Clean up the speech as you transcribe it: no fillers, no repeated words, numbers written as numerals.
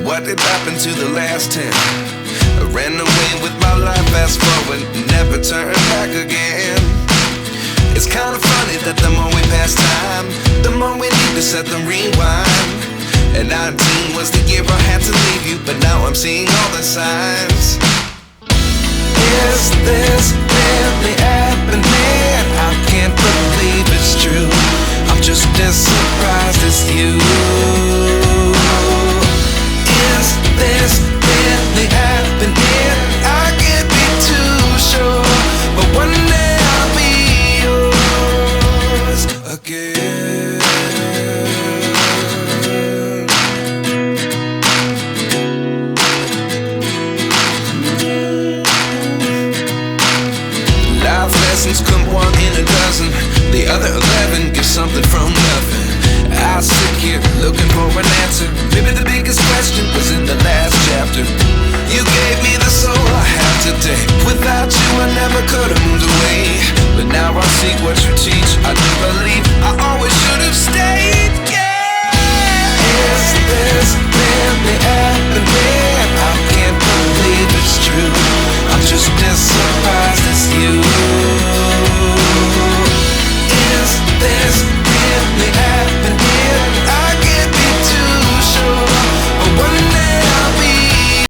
what did happen to the last 10? I ran away with my life, fast forward, never turn back again. It's kind of funny that the more we pass time, the more we need to set them rewind. And 19 was the year I had to leave you, but now I'm seeing all the signs. Is this really happening? I can't believe it's true. I'm just as surprised as you. Is this really happening? I can't be too sure, but one day I'll be yours again. Life lessons come one in a dozen. The other 11 get something from nothing. I sit here looking for an answer. Maybe the biggest question was in the last chapter. You gave me the soul I have today. Without you I never could have moved away. But now I see what you teach. I do believe I